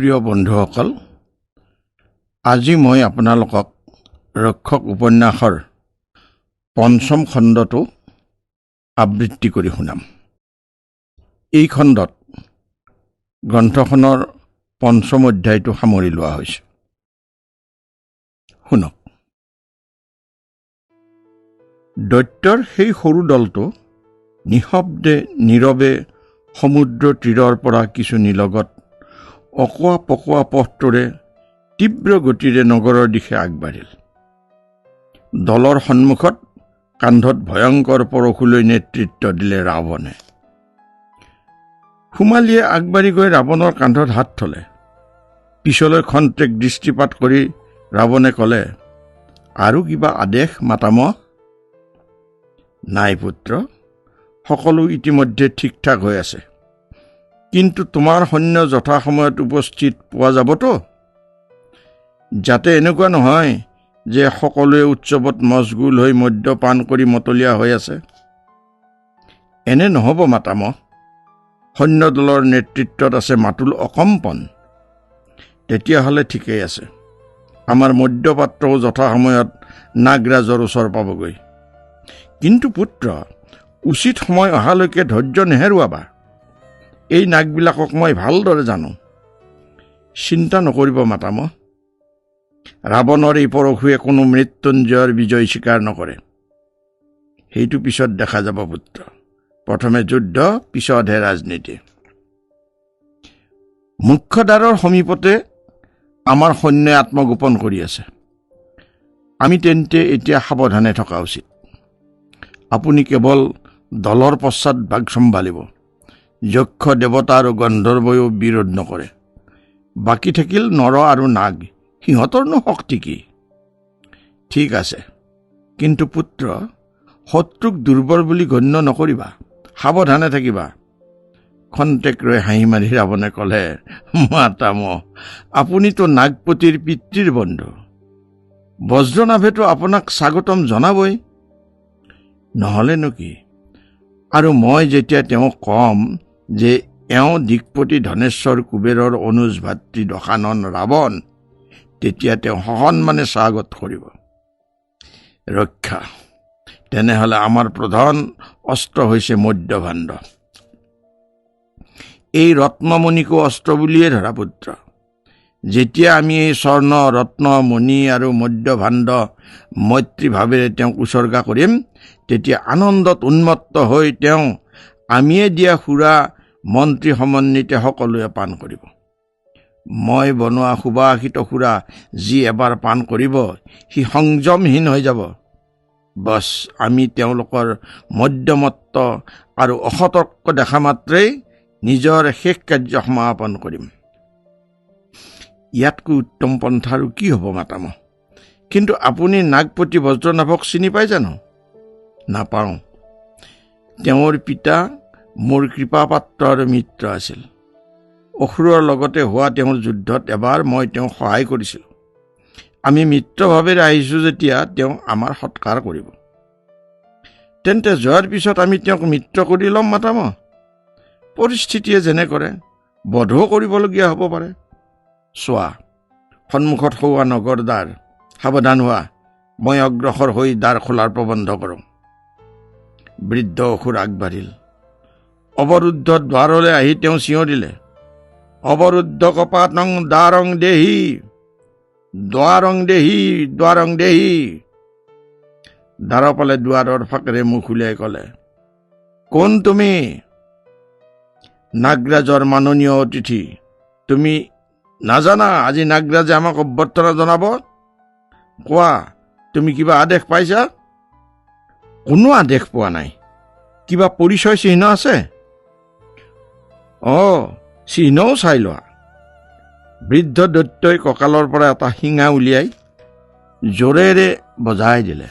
প্ৰিয় বন্ধুসকল, আজি মই আপোনালোকক ৰক্ষক উপন্যাসৰ পঞ্চম খণ্ডটো আবৃত্তি কৰি শুনাম। এই খণ্ডত গ্ৰন্থখনৰ পঞ্চম অধ্যায়টো সামৰি লোৱা হৈছে। শুনক। দৈত্যৰ সেই সৰু দলটো নিশব্দে নীৰৱে সমুদ্ৰ তীৰৰ পৰা কিছু নিলগত অকোৱা পকোৱা পথটোৰে তীব্ৰ গতিৰে নগৰৰ দিশে আগবাঢ়িল। দলৰ সন্মুখত কান্ধত ভয়ংকৰ পৰশুলৈ নেতৃত্ব দিলে ৰাৱণে। সুমালিয়ে আগবাঢ়ি গৈ ৰাৱণৰ কান্ধত হাত থলে। পিছলৈ খন্তেক দৃষ্টিপাত কৰি ৰাৱণে ক'লে, আৰু কিবা আদেশ মাতামহ? নাই পুত্ৰ, সকলো ইতিমধ্যে ঠিক ঠাক হৈ আছে, কিন্তু তোমাৰ সৈন্য যথাসময়ত উপস্থিত পোৱা যাবতো? যাতে এনেকুৱা নহয় যে সকলোৱে উৎসৱত মছগুল হৈ মদ্যপান কৰি মতলীয়া হৈ আছে। এনে নহ'ব মাতামহ। সৈন্য দলৰ নেতৃত্বত আছে মাতুল অকম্পন। তেতিয়াহ'লে ঠিকেই আছে। আমাৰ মদ্যপাত্ৰও যথাসময়ত নাগৰাজৰ ওচৰ পাবগৈ। কিন্তু পুত্ৰ, উচিত সময় অহালৈকে ধৈৰ্য নেহেৰুৱাবা। এই নাগবিলাকক মই ভালদৰে জানো। চিন্তা নকৰিব মাতামহ। ৰাৱণৰ এই পৰশুৱে কোনো মৃত্যুঞ্জয়ৰ বিজয় স্বীকাৰ নকৰে। সেইটো পিছত দেখা যাব পুত্ৰ। প্ৰথমে যুদ্ধ, পিছতহে ৰাজনীতি। মুখ্য দ্বাৰৰ সমীপতে আমাৰ সৈন্যই আত্মগোপন কৰি আছে। আমি তেন্তে এতিয়া সাৱধানে থকা উচিত। আপুনি কেৱল দলৰ পশ্চাদভাগ চম্ভালিব। যক্ষ দেৱতা আৰু গন্ধৰ্বয়ো বিৰোধ নকৰে। বাকী থাকিল নৰ আৰু নাগ। সিহঁতৰনো শক্তি কি? ঠিক আছে, কিন্তু পুত্ৰ, শত্ৰুক দুৰ্বল বুলি গণ্য নকৰিবা। সাৱধানে থাকিবা। খন্তেক ৰৈ হাঁহি মাৰি ৰাৱণে ক'লে, মাতামহ, আপুনিতো নাগপতিৰ পিতৃৰ বন্ধু। বজ্ৰনাভেতো আপোনাক স্বাগতম জনাবই। নহ'লেনো কি? আৰু মই যেতিয়া তেওঁক কম যে এওঁ দিকপতি ধনেশ্বৰ কুবেৰৰ অনুজ ভাতৃ দশানন ৰাৱণ, তেতিয়া তেওঁ সসন্মানে স্বাগত কৰিব। ৰক্ষা। তেনেহ'লে আমাৰ প্ৰধান অস্ত্ৰ হৈছে মদ্যভাণ্ড। এই ৰত্নমণিকো অস্ত্ৰ বুলিয়ে ধৰা পুত্ৰ। যেতিয়া আমি এই স্বৰ্ণ ৰত্ন মণি আৰু মদ্যভাণ্ড মৈত্ৰীভাৱেৰে তেওঁক উচৰ্গা কৰিম, তেতিয়া আনন্দত উন্মত্ত হৈ তেওঁ আমিয়ে দিয়া সুৰা মন্ত্ৰী সমন্বিতে সকলোৱে পাণ কৰিব। মই বনোৱা সুবাসিত সুৰা যি এবাৰ পাণ কৰিব, সি সংযমহীন হৈ যাব। বছ, আমি তেওঁলোকৰ মদ্যমত্ত আৰু অসতৰ্ক দেখা মাত্ৰেই নিজৰ শেষ কাৰ্য সমাপন কৰিম। ইয়াতকৈ উত্তম পন্থা আৰু কি হ'ব মাতামহ? কিন্তু আপুনি নাগপতি বজ্ৰনাভক চিনি পাই জানো? নাপাওঁ। তেওঁৰ পিতা মোৰ কৃপাপাত্ৰ আৰু মিত্ৰ আছিল। অসুৰৰ লগতে হোৱা তেওঁৰ যুদ্ধত এবাৰ মই তেওঁক সহায় কৰিছিলোঁ। আমি মিত্ৰভাৱেৰে আহিছোঁ যেতিয়া তেওঁ আমাৰ সৎকাৰ কৰিব। তেন্তে যোৱাৰ পিছত আমি তেওঁক মিত্ৰ কৰি ল'ম মাতামহ। পৰিস্থিতিয়ে যেনে কৰে বধো কৰিবলগীয়া হ'ব পাৰে। চোৱা, সন্মুখত সৌৱা নগৰ দ্বাৰ। সাৱধান হোৱা। মই অগ্ৰসৰ হৈ দ্বাৰ খোলাৰ প্ৰবন্ধ কৰোঁ। বৃদ্ধ অসুৰ আগবাঢ়িল। অৱৰুদ্ধ দ্বাৰলৈ আহি তেওঁ চিঞৰিলে, অৱৰুদ্ধ কপাটং দ্বাৰং দেহি, দ্বাৰং দেহি, দ্বাৰং দেহি। দ্বাৰপালে দুৱাৰৰ ফাকেৰে মুখ উলিয়াই ক'লে, কোন তুমি? নাগৰাজৰ মাননীয় অতিথি। তুমি নাজানা আজি নাগৰাজে আমাক অভ্যৰ্থনা জনাব? কোৱা, তুমি কিবা আদেশ পাইছা? কোনো আদেশ পোৱা নাই। কিবা পৰিচয় চিহ্ন আছে? চিহ্নও চাই লোৱা। বৃদ্ধ দৈত্যই কঁকালৰ পৰা এটা শিঙা উলিয়াই জোৰেৰে বজাই দিলে।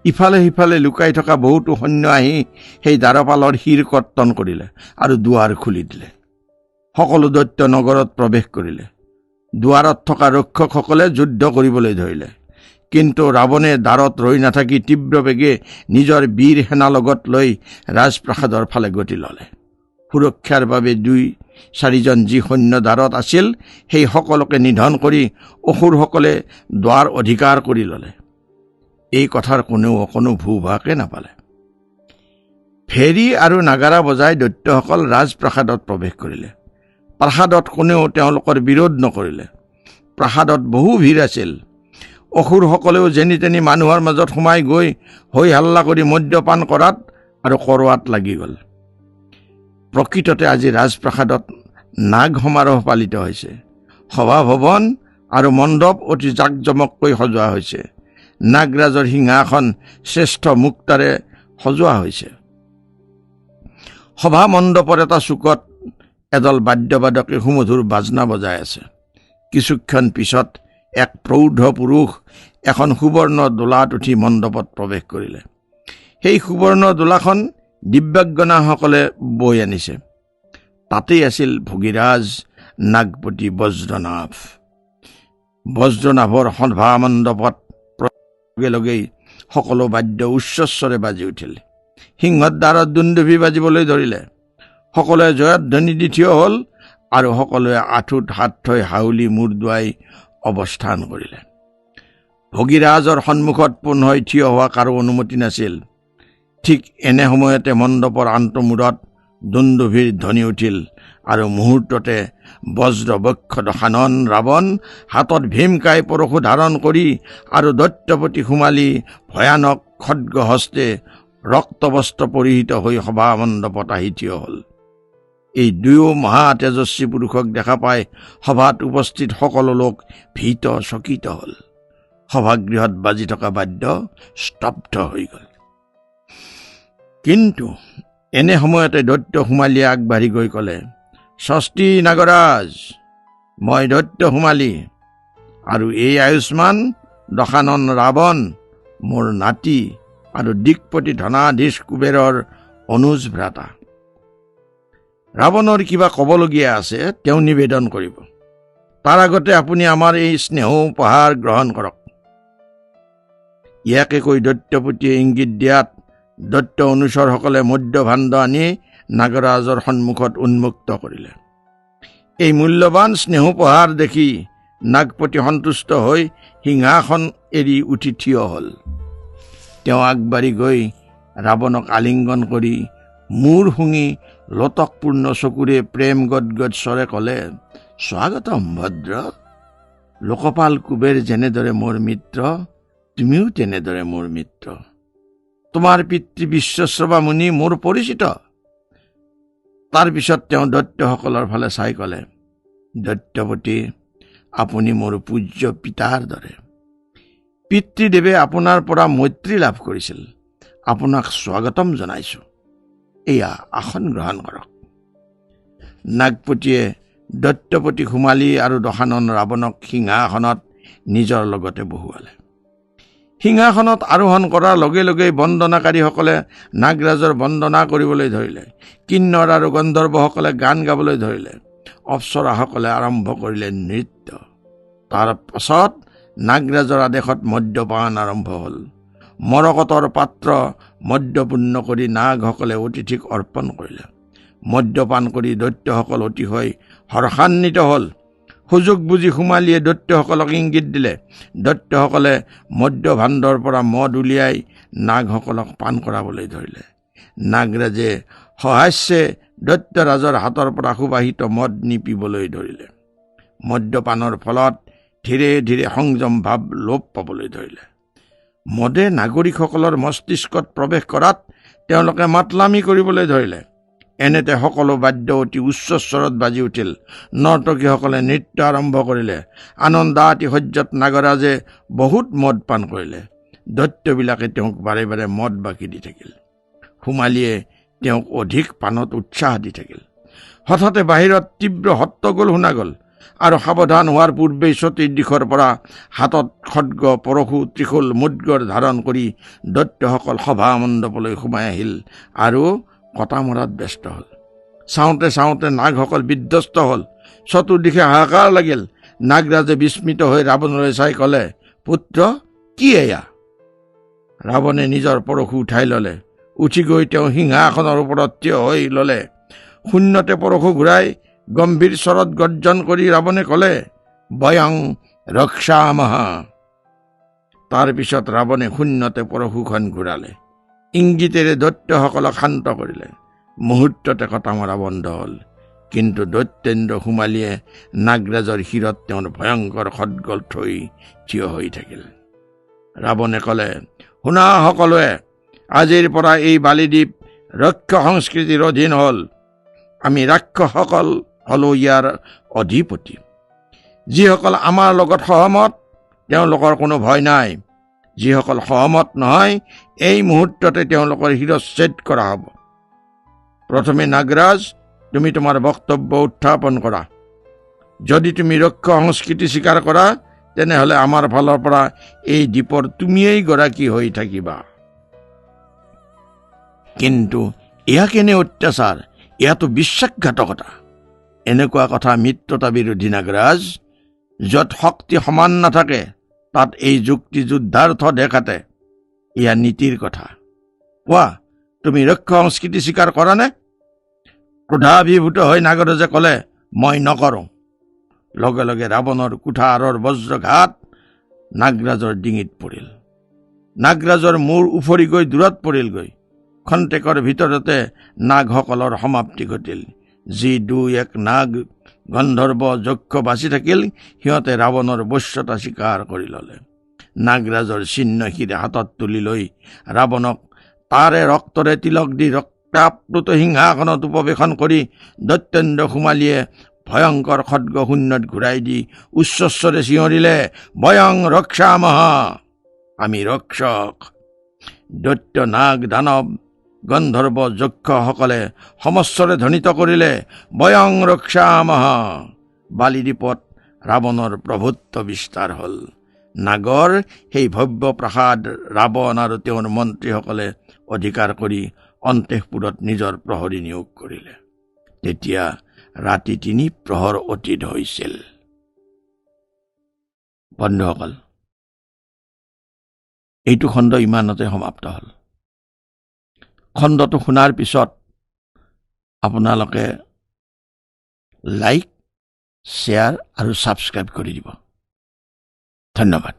ইফালে সিফালে লুকাই থকা বহুতো সৈন্য আহি সেই দ্বাৰপালৰ শিৰ কৰ্তন কৰিলে আৰু দুৱাৰ খুলি দিলে। সকলো দৈত্য নগৰত প্ৰৱেশ কৰিলে। দুৱাৰত থকা ৰক্ষকসকলে যুদ্ধ কৰিবলৈ ধৰিলে। কিন্তু ৰাৱণে দ্বাৰত ৰৈ নাথাকি তীব্ৰ বেগে নিজৰ বীৰ সেনা লগত লৈ ৰাজপ্ৰাসাদৰ ফালে গতি ল'লে। সুৰক্ষাৰ বাবে 2-4জন যি সৈন্যদাৰত আছিল সেই সকলোকে নিধন কৰি অসুৰসকলে দ্বাৰ অধিকাৰ কৰি ল'লে। এই কথাৰ কোনেও অকণো ভূভাকে নাপালে। ফেৰী আৰু নাগাৰা বজাই দৈত্যসকল ৰাজপ্ৰাসাদত প্ৰৱেশ কৰিলে। প্ৰাসাদত কোনেও তেওঁলোকৰ বিৰোধ নকৰিলে। প্ৰাসাদত বহু ভিৰ আছিল। অসুৰসকলেও যেনি তেনি মানুহৰ মাজত সোমাই গৈ হৈ হাল্লা কৰি মদ্যপান কৰাত আৰু কৰোৱাত লাগি গ'ল। প্ৰকৃততে আজি ৰাজপ্ৰাসাদত নাগ সমাৰোহ পালিত হৈছে। সভা ভৱন আৰু মণ্ডপ অতি জাকজমককৈ সজোৱা হৈছে। নাগৰাজৰ সিংহাসন শ্ৰেষ্ঠ মুক্তাৰে সজোৱা হৈছে। সভা মণ্ডপৰ এটা চুকত এদল বাদ্যবাদকে সুমধুৰ বাজনা বজাই আছে। কিছুক্ষণ পিছত এক প্ৰৌঢ় পুৰুষ এখন সুবৰ্ণ দোলাত উঠি মণ্ডপত প্ৰৱেশ কৰিলে। সেই সুবৰ্ণ দোলাখন দিব্যাংগনাসকলে বৈ আনিছে। তাতেই আছিল ভগীৰাজ নাগপতি বজ্ৰনাভ। বজ্ৰনাভৰ সভা মণ্ডপত লগে লগেই সকলো বাদ্য উচ্চস্বৰে বাজি উঠিল। সিংহৰ দ্বাৰত দুন্দুভি বাজিবলৈ ধৰিলে। সকলোৱে জয়ধ্বনি দি থিয় হ'ল আৰু সকলোৱে আঁঠুত হাত থৈ হাউলি মূৰ দুৱাই অৱস্থান কৰিলে। ভগীৰাজৰ সন্মুখত পোন হৈ থিয় হোৱা কাৰো অনুমতি নাছিল। ঠিক এনে সময়তে মণ্ডপৰ আন্তমূৰত দুন্দুভিৰ ধ্বনি উঠিল আৰু মুহূৰ্ততে বজ্ৰবক্ষ দশানন ৰাৱণ হাতত ভীমকায় পৰশু ধাৰণ কৰি আৰু দৈত্যপতি সোমালি ভয়ানক খড্গ হস্তে ৰক্তবস্ত্ৰ পৰিহিত হৈ সভা মণ্ডপত আহি থিয় হ'ল। এই দুয়ো মহা তেজস্বী পুৰুষক দেখা পাই সভাত উপস্থিত সকলো লোক ভীত চকিত হ'ল। সভাগৃহত বাজি থকা বাদ্য স্তব্ধ হৈ গ'ল। কিন্তু এনে সময়তে দৈত্য সোমালীয়ে আগবাঢ়ি গৈ ক'লে, ষষ্ঠী নাগৰাজ, মই দৈত্য সোমালী আৰু এই আয়ুষ্মান দশানন ৰাৱণ মোৰ নাতি আৰু দিকপতি ধনাধীশ কুবেৰৰ অনুজ ভ্ৰাতা। ৰাৱণৰ কিবা ক'বলগীয়া আছে তেওঁ নিবেদন কৰিব। তাৰ আগতে আপুনি আমাৰ এই স্নেহ উপহাৰ গ্ৰহণ কৰক। ইয়াকে কৈ দৈত্যপতিয়ে ইংগিত দিয়াত দৈত্য অনুচৰসকলে মদ্যভাণ্ড আনি নাগৰাজৰ সন্মুখত উন্মুক্ত কৰিলে। এই মূল্যৱান স্নেহোপহাৰ দেখি নাগপতি সন্তুষ্ট হৈ সিংহাসন এৰি উঠি থিয় হ'ল। তেওঁ আগবাঢ়ি গৈ ৰাৱণক আলিংগন কৰি মূৰ শুঙি লতকপূৰ্ণ চকুৰে প্ৰেম গদগদ স্বৰে ক'লে, স্বাগতম ভদ্ৰ। লোকপাল কুবেৰ যেনেদৰে মোৰ মিত্ৰ, তুমিও তেনেদৰে মোৰ মিত্ৰ। তোমাৰ পিতৃ বিশ্বশ্ৰৱা মুনি মোৰ পৰিচিত। তাৰ পিছত তেওঁ দৈত্যসকলৰ ফালে চাই ক'লে, দৈত্যপতি, আপুনি মোৰ পূজ্য পিতাৰ দৰে। পিতৃদেৱে আপোনাৰ পৰা মৈত্ৰী লাভ কৰিছিল। আপোনাক স্বাগতম জনাইছো। এয়া আসন গ্ৰহণ কৰক। নাগপতিয়ে দৈত্যপতি সোমালী আৰু দশানন ৰাৱণক সিংহাসনত নিজৰ লগতে বহুৱালে। সিংহাসনত আৰোহণ কৰাৰ লগে লগেই বন্দনাকাৰীসকলে নাগৰাজৰ বন্দনা কৰিবলৈ ধৰিলে। কিন্নৰ আৰু গন্ধৰ্বসকলে গান গাবলৈ ধৰিলে। অপ্সৰাসকলে আৰম্ভ কৰিলে নৃত্য। তাৰ পাছত নাগৰাজৰ আদেশত মদ্যপান আৰম্ভ হ'ল। মৰকতৰ পাত্ৰ মদ্যপূৰ্ণ কৰি নাগসকলে অতিথিক অৰ্পণ কৰিলে। মদ্যপান কৰি দৈত্যসকল অতিশয় হৰ্ষান্বিত হ'ল। সুযোগ বুজি সোমালীয়ে দৈত্যসকলক ইংগিত দিলে। দৈত্যসকলে মদ্যভাণ্ডৰ পৰা মদ উলিয়াই নাগসকলক পান কৰাবলৈ ধৰিলে। নাগৰাজে সহাস্যে দৈত্যৰাজৰ হাতৰ পৰা সুবাহিত মদ নিপিবলৈ ধৰিলে। মদ্যপানৰ ফলত ধীৰে ধীৰে সংযম ভাৱ লোপ পাবলৈ ধৰিলে। মদে নাগৰিকসকলৰ মস্তিষ্কত প্ৰৱেশ কৰাত তেওঁলোকে মাতলামি কৰিবলৈ ধৰিলে। এনেতে সকলো বাদ্য অতি উচ্চস্বৰত বাজি উঠিল। নৰ্তকীসকলে নৃত্য আৰম্ভ কৰিলে। আনন্দাতিশয্যত নাগৰাজে বহুত মদ পান কৰিলে। দৈত্যবিলাকে তেওঁক বাৰে বাৰে মদ বাকি দি থাকিল। সোমালীয়ে তেওঁক অধিক পানত উৎসাহ দি থাকিল। হঠাতে বাহিৰত তীব্ৰ হট্টগোল শুনা গ'ল আৰু সাৱধান হোৱাৰ পূৰ্বেই চতুৰ্দিশৰ পৰা হাতত খড্গ পৰশু ত্ৰিশূল মুদ্গৰ ধাৰণ কৰি দৈত্যসকল সভা মণ্ডপলৈ সোমাই আহিল আৰু কটা মৰাত ব্যস্ত হ'ল। চাওঁতে চাওঁতে নাগসকল বিধ্বস্ত হ'ল। চতুৰ্দিশে হাহাকাৰ লাগিল। নাগৰাজে বিস্মিত হৈ ৰাৱণলৈ চাই ক'লে, পুত্ৰ, কি এয়া? ৰাৱণে নিজৰ পৰশু উঠাই ল'লে। উঠি গৈ তেওঁ সিংহাসনৰ ওপৰত থিয় হৈ ল'লে। শূন্যতে পৰশু ঘূৰাই গম্ভীৰ স্বৰত গৰ্জন কৰি ৰাৱণে ক'লে, বয়ং ৰক্ষামহ। তাৰ পিছত ৰাৱণে শূন্যতে পৰশুখন ঘূৰালে, ইংগিতেৰে দৈত্যসকলক শান্ত কৰিলে। মুহূৰ্ততে কটা মৰা বন্ধ হ'ল। কিন্তু দৈত্যেন্দ্ৰ সুমালীয়ে নাগৰাজৰ শিৰত তেওঁৰ ভয়ংকৰ খড্গ থৈ থিয় হৈ থাকিল। ৰাৱণে ক'লে, শুনা সকলোৱে, আজিৰ পৰা এই বালিদ্বীপ ৰক্ষ সংস্কৃতিৰ অধীন হ'ল। আমি ৰাক্ষসকল হলো ইয়াৰ অধিপতি। যিসকল আমাৰ লগত সহমত তেওঁলোকৰ কোনো ভয় নাই। যিসকল সহমত নহয় এই মুহূৰ্ততে তেওঁলোকৰ শিৰচ্ছেদ কৰা হ'ব। প্ৰথমে নাগৰাজ, তুমি তোমাৰ বক্তব্য উত্থাপন কৰা। যদি তুমি ৰক্ষ সংস্কৃতি স্বীকাৰ কৰা তেনেহলে আমাৰ ফালৰ পৰা এই দ্বীপৰ তুমিয়েই গৰাকী হৈ থাকিবা। কিন্তু এয়া কেনে অত্যাচাৰ, এয়াতো বিশ্বাসঘাতকতা। এনেকুৱা কথা মিত্ৰতা বিৰোধী নাগৰাজ। য'ত শক্তি সমান নাথাকে তাত এই যুক্তি যুদ্ধাৰ্থ দেখাতে এয়া নীতিৰ কথা। কোৱা, তুমি ৰক্ষ সংস্কৃতি স্বীকাৰ কৰা নে? ক্ৰোধাভিভূত হৈ নাগৰাজে ক'লে, মই নকৰোঁ। লগে লগে ৰাৱণৰ কুঠাৰৰ বজ্ৰঘাত নাগৰাজৰ ডিঙিত পৰিল। নাগৰাজৰ মূৰ উফৰি গৈ দূৰত পৰিলগৈ। খন্তেকৰ ভিতৰতে নাগসকলৰ সমাপ্তি ঘটিল। যি দুই এক নাগ গন্ধৰ্ব যক্ষ বাচি থাকিল সিহঁতে ৰাৱণৰ বশ্যতা স্বীকাৰ কৰি ল'লে। নাগৰাজৰ চিহ্ন শিৰে হাতত তুলি লৈ ৰাৱণক তাৰে ৰক্তৰে তিলক দি ৰক্তাপ্লুত সিংহাসনত উপৱেশন কৰি দৈত্যেন্দ্ৰ সুমালীয়ে ভয়ংকৰ খড্গ শূন্যত ঘূৰাই দি উচ্চস্বৰে চিঞৰিলে, বয়ং ৰক্ষামহ। আমি ৰক্ষক। দৈত্য নাগ দানৱ গন্ধৰ্ব যক্ষসকলে সমস্বৰে ধ্বনিত কৰিলে, বয়ং ৰক্ষামহ। বালিদ্বীপত ৰাৱণৰ প্ৰভুত্ব বিস্তাৰ হ'ল। নাগৰ সেই ভব্য প্ৰাসাদ ৰাৱণ আৰু তেওঁৰ মন্ত্ৰীসকলে অধিকাৰ কৰি অন্তঃপুৰত নিজৰ প্ৰহৰী নিয়োগ কৰিলে। তেতিয়া ৰাতি ৩ প্ৰহৰ অতীত হৈছিল। বন্ধুসকল, এইটো খণ্ড ইমানতে সমাপ্ত হ'ল। খণ্ডটো শুনাৰ পিছত আপোনালোকে লাইক, শ্বেয়াৰ আৰু ছাবস্ক্ৰাইব কৰি দিব। ধন্যবাদ।